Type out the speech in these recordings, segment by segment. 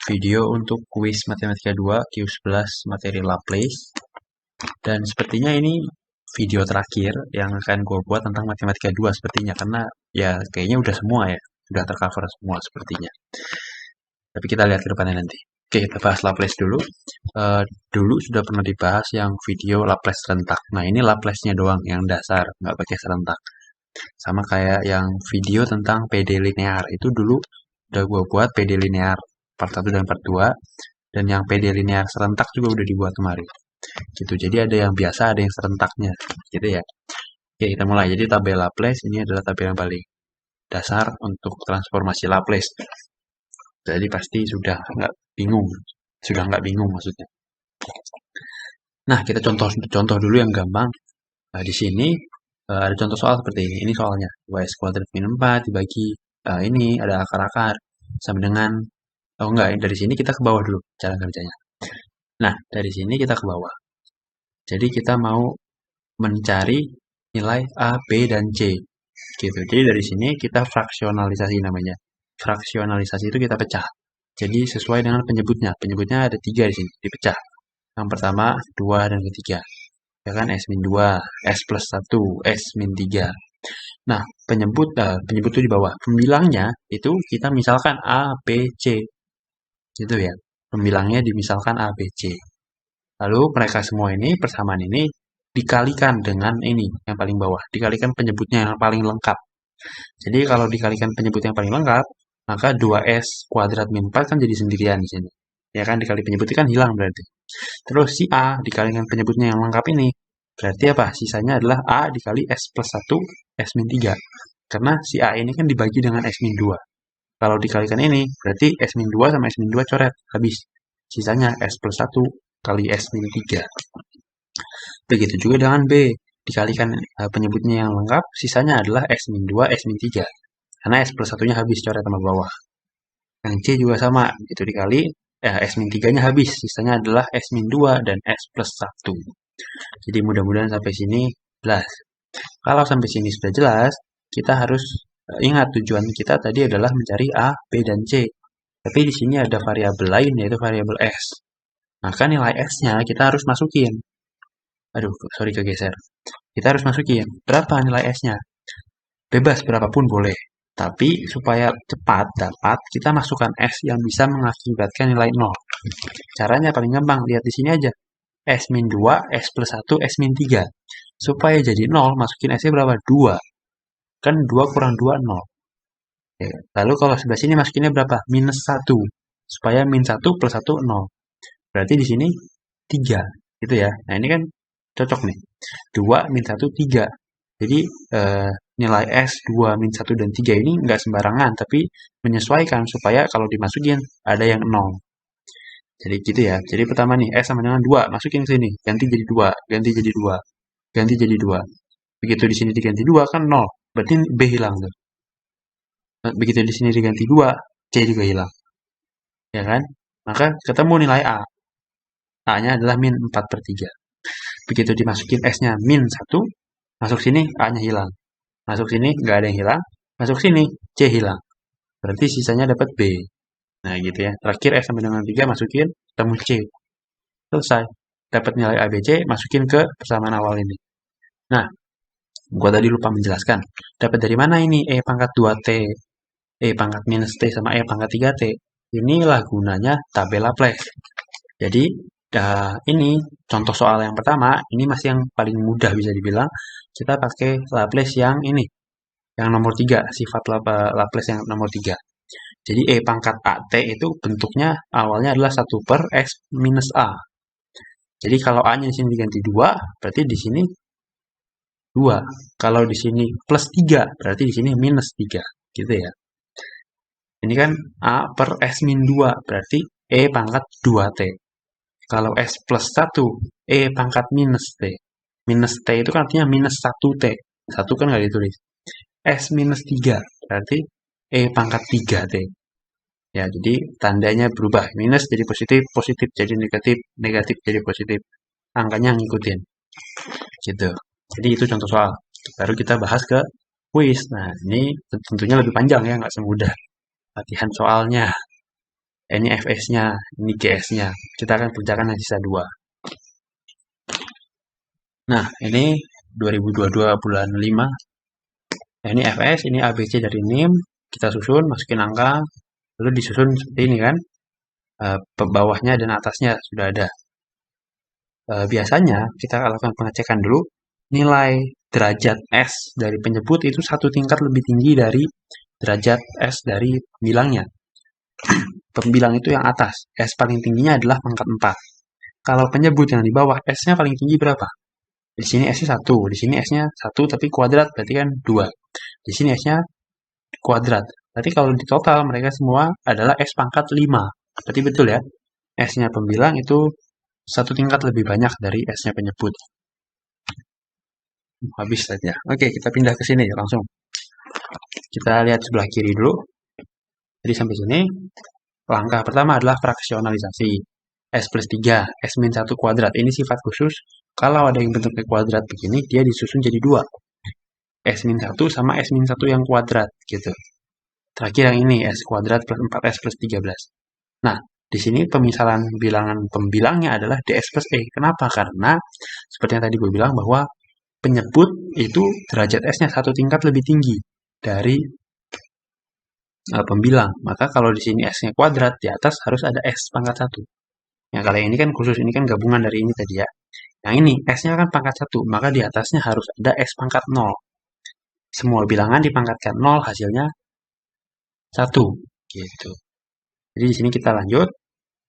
video untuk kuis Matematika 2 Q11 materi Laplace. Dan sepertinya ini video terakhir yang akan gue buat tentang Matematika 2 sepertinya. Karena ya kayaknya udah semua ya. Udah tercover semua sepertinya. Tapi kita lihat ke depannya nanti. Oke, kita bahas Laplace dulu. Dulu sudah pernah dibahas yang video Laplace serentak. Nah, ini Laplace-nya doang yang dasar, nggak pakai serentak. Sama kayak yang video tentang PD linear. Itu dulu udah gue buat PD linear part 1 dan part 2. Dan yang PD linear serentak juga udah dibuat kemarin. Gitu. Jadi ada yang biasa, ada yang serentaknya. Gitu ya. Oke, kita mulai. Jadi tabel Laplace ini adalah tabel yang paling dasar untuk transformasi Laplace. Jadi pasti sudah nggak bingung. Sudah nggak bingung maksudnya. Nah, kita contoh dulu yang gampang. Nah, di sini ada contoh soal seperti ini. Ini soalnya. Y kuadrat min 4 dibagi ini ada akar-akar. Sama dengan, oh enggak, dari sini kita ke bawah dulu cara kerjanya. Nah, dari sini kita ke bawah. Jadi kita mau mencari nilai A, B, dan C. Gitu. Jadi dari sini kita fraksionalisasi namanya. Fraksionalisasi itu kita pecah. Jadi sesuai dengan penyebutnya. Penyebutnya ada 3 di sini, dipecah. Yang pertama, 2, dan ketiga. Ya kan, S-2, S plus 1, S-3. Nah, penyebut itu di bawah. Pembilangnya itu kita misalkan A, B, C. Gitu ya. Pembilangnya dimisalkan A, B, C. Lalu mereka semua ini, persamaan ini, dikalikan dengan ini, yang paling bawah. Dikalikan penyebutnya yang paling lengkap. Jadi kalau dikalikan penyebut yang paling lengkap, maka 2S kuadrat min 4 kan jadi sendirian di sini. Ya kan, dikali penyebut kan hilang berarti. Terus si A dikalikan penyebutnya yang lengkap ini, berarti apa? Sisanya adalah A dikali S plus 1, S min 3. Karena si A ini kan dibagi dengan S min 2. Kalau dikalikan ini, berarti S min 2 sama S min 2 coret, habis. Sisanya S plus 1 kali S min 3. Begitu juga dengan B. Dikalikan penyebutnya yang lengkap, sisanya adalah S min 2, S min 3. Karena S plus 1-nya habis, coret sama bawah. Yang C juga sama, itu dikali, S min 3-nya habis, sisanya adalah S min 2 dan S plus 1. Jadi mudah-mudahan sampai sini jelas. Kalau sampai sini sudah jelas, kita harus ingat tujuan kita tadi adalah mencari A, B, dan C. Tapi di sini ada variabel lain, yaitu variabel S. Maka nilai S-nya kita harus masukin. Aduh, sorry kegeser. Kita harus masukin. Berapa nilai S-nya? Bebas berapapun boleh. Tapi supaya cepat dapat, kita masukkan S yang bisa mengakibatkan nilai 0. Caranya paling gampang, lihat di sini aja. S min 2, S plus 1, S min 3. Supaya jadi 0, masukin S-nya berapa? 2. Kan 2 kurang 2, 0. Oke. Lalu kalau sebelah sini masukinnya berapa? Minus 1. Supaya min 1 plus 1, 0. Berarti di sini 3. Gitu ya. Nah ini kan cocok nih. 2 min 1, 3. Jadi nilai S 2 min 1 dan 3 ini nggak sembarangan, tapi menyesuaikan supaya kalau dimasukin ada yang 0. Jadi gitu ya. Jadi pertama nih, S sama dengan 2, masukin ke sini. Ganti jadi 2, ganti jadi 2, ganti jadi 2. Begitu di sini diganti 2 kan 0. Berarti B hilang tuh. Begitu di sini diganti 2, C juga hilang. Ya kan? Maka ketemu nilai A. A-nya adalah min 4/3. Begitu dimasukin S-nya min 1, masuk sini A-nya hilang. Masuk sini nggak ada yang hilang. Masuk sini C hilang. Berarti sisanya dapat B. Nah gitu ya. Terakhir S sama dengan 3 masukin, ketemu C. Selesai. Dapat nilai A, B, C, masukin ke persamaan awal ini. Nah, gua tadi lupa menjelaskan. Dapat dari mana ini E pangkat 2T, E pangkat minus T, sama E pangkat 3T? Inilah gunanya tabel Laplace. Jadi, ini contoh soal yang pertama, ini masih yang paling mudah bisa dibilang. Kita pakai Laplace yang ini, yang nomor 3, sifat Laplace yang nomor 3. Jadi E pangkat AT itu bentuknya awalnya adalah 1 per X minus A. Jadi kalau A-nya di sini diganti 2, berarti di sini 2. Kalau di sini plus 3, berarti di sini minus 3. Gitu ya. Ini kan A per S min 2, berarti E pangkat 2T. Kalau S plus 1, E pangkat minus T. Minus T itu kan artinya minus 1T. 1 kan nggak ditulis. S minus 3, berarti E pangkat 3T. Ya, jadi tandanya berubah. Minus jadi positif, positif jadi negatif, negatif jadi positif. Angkanya ngikutin. Gitu. Jadi itu contoh soal. Baru kita bahas ke kuis. Nah, ini tentunya lebih panjang ya, nggak semudah latihan soalnya. Ini fs-nya, ini gs-nya. Kita akan kerjakan yang sisa 2. Nah, ini 2022 bulan 5. Nah, ini fs, ini abc dari NIM. Kita susun, masukin angka, lalu disusun seperti ini kan. Bawahnya dan atasnya sudah ada. Biasanya kita lakukan pengecekan dulu. Nilai derajat S dari penyebut itu 1 tingkat lebih tinggi dari derajat S dari pembilangnya. Pembilang itu yang atas. S paling tingginya adalah pangkat 4. Kalau penyebut yang di bawah, S-nya paling tinggi berapa? Di sini S-nya 1. Di sini S-nya 1 tapi kuadrat, berarti kan 2. Di sini S-nya kuadrat. Berarti kalau di total mereka semua adalah S pangkat 5. Berarti betul ya. S-nya pembilang itu 1 tingkat lebih banyak dari S-nya penyebut. Habis saja. Oke, kita pindah ke sini langsung. Kita lihat sebelah kiri dulu. Jadi sampai sini. Langkah pertama adalah fraksionalisasi. S plus 3, S min 1 kuadrat. Ini sifat khusus. Kalau ada yang bentuknya kuadrat begini, dia disusun jadi 2. S min 1 sama S min 1 yang kuadrat. Gitu. Terakhir yang ini, S kuadrat plus 4S plus 13. Nah, di sini pemisalan bilangan pembilangnya adalah DS plus E. Kenapa? Karena, seperti yang tadi gue bilang, bahwa penyebut itu derajat S-nya 1 tingkat lebih tinggi dari pembilang. Maka kalau di sini S-nya kuadrat, di atas harus ada S pangkat 1. Yang kali ini kan khusus, ini kan gabungan dari ini tadi ya. Yang ini, S-nya kan pangkat 1, maka di atasnya harus ada S pangkat 0. Semua bilangan dipangkatkan 0, hasilnya 1. Gitu. Jadi di sini kita lanjut.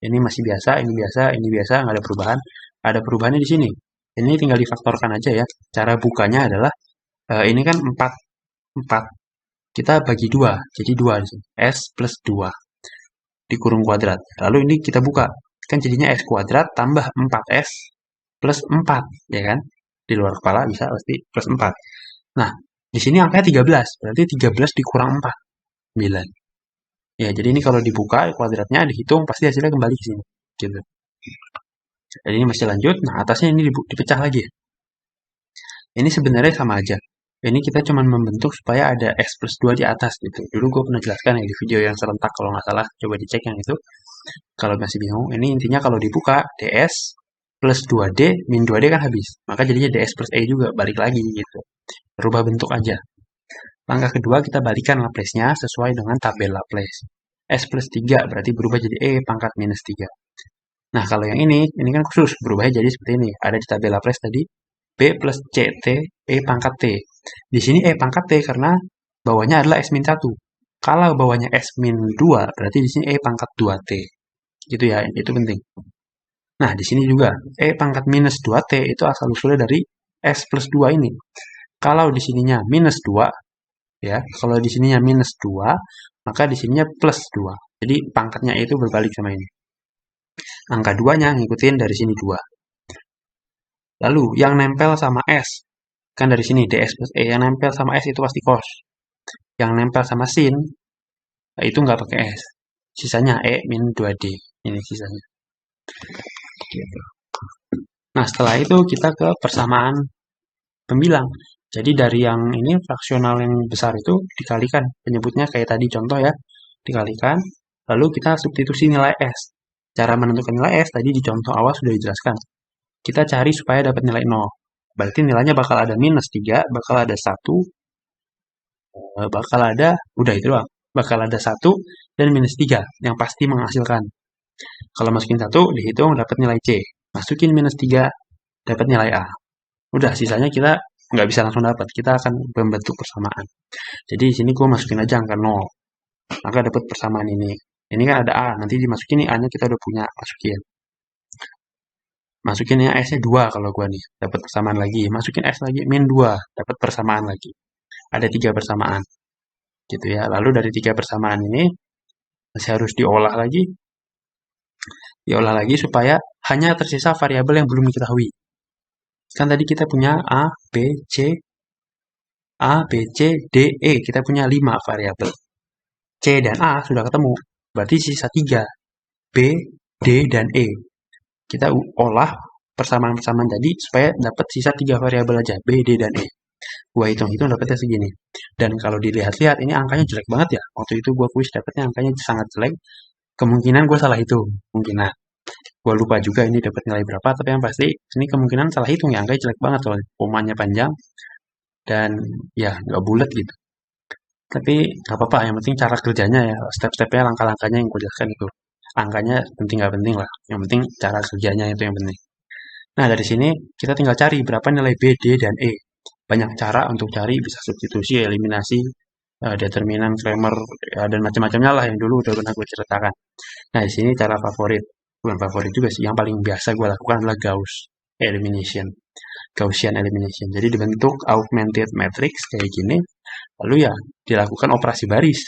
Ini masih biasa, ini biasa, ini biasa, nggak ada perubahan. Ada perubahannya di sini. Ini tinggal difaktorkan aja ya. Cara bukanya adalah, ini kan 4. Kita bagi 2, jadi 2 di sini. S plus 2 dikurung kuadrat. Lalu ini kita buka. Kan jadinya S kuadrat tambah 4S plus 4, ya kan? Di luar kepala bisa pasti plus 4. Nah, di sini angkanya 13, berarti 13 dikurang 4, 9. Ya, jadi ini kalau dibuka kuadratnya dihitung pasti hasilnya kembali ke sini. Gitu. Jadi ini masih lanjut. Nah, atasnya ini dipecah lagi. Ini sebenarnya sama aja. Ini kita cuma membentuk supaya ada S plus 2 di atas gitu. Dulu gue pernah jelaskan ya di video yang serentak kalau nggak salah. Coba dicek yang itu. Kalau masih bingung, ini intinya kalau dibuka DS plus 2D min 2D kan habis. Maka jadinya DS plus E juga balik lagi gitu. Berubah bentuk aja. Langkah kedua kita balikan Laplace-nya sesuai dengan tabel Laplace. S plus 3 berarti berubah jadi E pangkat minus 3. Nah, kalau yang ini kan khusus, berubahnya jadi seperti ini. Ada di tabel Laplace tadi, B plus CT, E pangkat T. Di sini E pangkat T karena bawahnya adalah S min 1. Kalau bawahnya S min 2, berarti di sini E pangkat 2T. Gitu ya, itu penting. Nah, di sini juga, E pangkat minus 2T itu asal-usulnya dari S plus 2 ini. Kalau di sininya minus 2, ya, kalau di sininya minus 2, maka di sininya plus 2. Jadi pangkatnya itu berbalik sama ini. Angka 2-nya ngikutin dari sini 2. Lalu yang nempel sama S, kan dari sini DS plus E, yang nempel sama S itu pasti cos. Yang nempel sama sin, itu nggak pakai S. Sisanya E min 2D. Ini sisanya. Gitu. Nah, setelah itu kita ke persamaan pembilang. Jadi dari yang ini fraksional yang besar itu dikalikan. Penyebutnya kayak tadi contoh ya. Dikalikan. Lalu kita substitusi nilai S. Cara menentukan nilai S tadi di contoh awal sudah dijelaskan. Kita cari supaya dapat nilai 0. Berarti nilainya bakal ada minus 3, bakal ada 1, bakal ada, udah itu doang. Bakal ada 1 dan minus 3 yang pasti menghasilkan. Kalau masukin 1, dihitung dapat nilai C. Masukin minus 3, dapat nilai A. Udah, sisanya kita nggak bisa langsung dapat. Kita akan membentuk persamaan. Jadi di sini gue masukin aja angka 0. Maka dapat persamaan ini. Ini kan ada A, nanti dimasukin nih A-nya kita udah punya, masukin. Masukin yang S-nya 2 kalau gua nih, dapat persamaan lagi. Masukin S lagi, min 2, dapat persamaan lagi. Ada 3 persamaan. Gitu ya. Lalu dari 3 persamaan ini masih harus diolah lagi. Diolah lagi supaya hanya tersisa variabel yang belum diketahui. Kan tadi kita punya A, B, C, D, E. Kita punya 5 variabel. C dan A sudah ketemu. Berarti sisa 3. B, D, dan E. Kita olah persamaan-persamaan tadi supaya dapat sisa 3 variabel aja, B, D, dan E. Gua hitung-hitung dapatnya segini. Dan kalau dilihat-lihat, ini angkanya jelek banget ya. Waktu itu gua kuis dapatnya angkanya sangat jelek. kemungkinan gue salah hitung, kemungkinan. Gue lupa juga ini dapat nilai berapa, tapi yang pasti ini kemungkinan salah hitung ya, angkanya jelek banget soalnya. Komanya panjang, dan ya nggak bulat gitu. Tapi nggak apa-apa, yang penting cara kerjanya ya, step-stepnya, langkah-langkahnya yang gue jelaskan itu. Angkanya penting nggak penting lah, yang penting cara kerjanya itu yang penting. Nah, dari sini kita tinggal cari berapa nilai B, D, dan E. Banyak cara untuk cari, bisa substitusi, eliminasi, determinan, Cramer, ya, dan macam-macamnya lah yang dulu udah pernah gue ceritakan. Nah, di sini cara favorit, bukan favorit juga sih, yang paling biasa gue lakukan adalah Gaussian elimination. Jadi dibentuk augmented matrix kayak gini, lalu ya dilakukan operasi baris.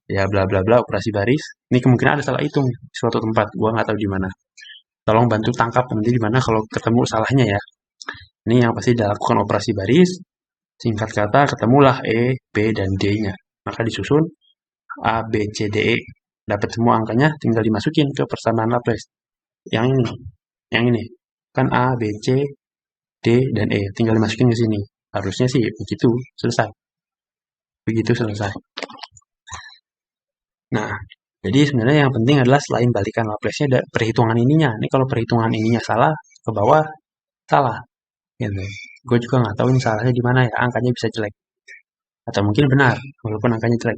Ya bla bla bla operasi baris. Ini kemungkinan ada salah hitung di suatu tempat, gua nggak tahu di mana. Tolong bantu tangkap nanti di mana kalau ketemu salahnya ya. Ini yang pasti dilakukan operasi baris. Singkat kata ketemulah E, B, dan D-nya. Maka disusun A, B, C, D, E. Dapat semua angkanya, tinggal dimasukin ke persamaan Laplace. Yang ini, yang ini. Kan A, B, C, D, dan E. Tinggal dimasukin ke sini. Harusnya sih begitu, selesai. Begitu selesai. Nah, jadi sebenarnya yang penting adalah selain balikan Laplace-nya ada perhitungan ininya. Ini kalau perhitungan ininya salah, ke bawah salah. Gitu. Gue juga nggak tahu ini salahnya di mana ya, angkanya bisa jelek. Atau mungkin benar, walaupun angkanya jelek.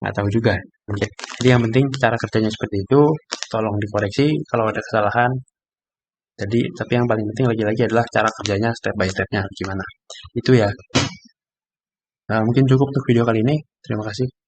Nggak tahu juga. Oke. Jadi yang penting cara kerjanya seperti itu, tolong dikoreksi kalau ada kesalahan. Jadi, tapi yang paling penting lagi-lagi adalah cara kerjanya step by step-nya gimana. Itu ya. Nah, mungkin cukup untuk video kali ini. Terima kasih.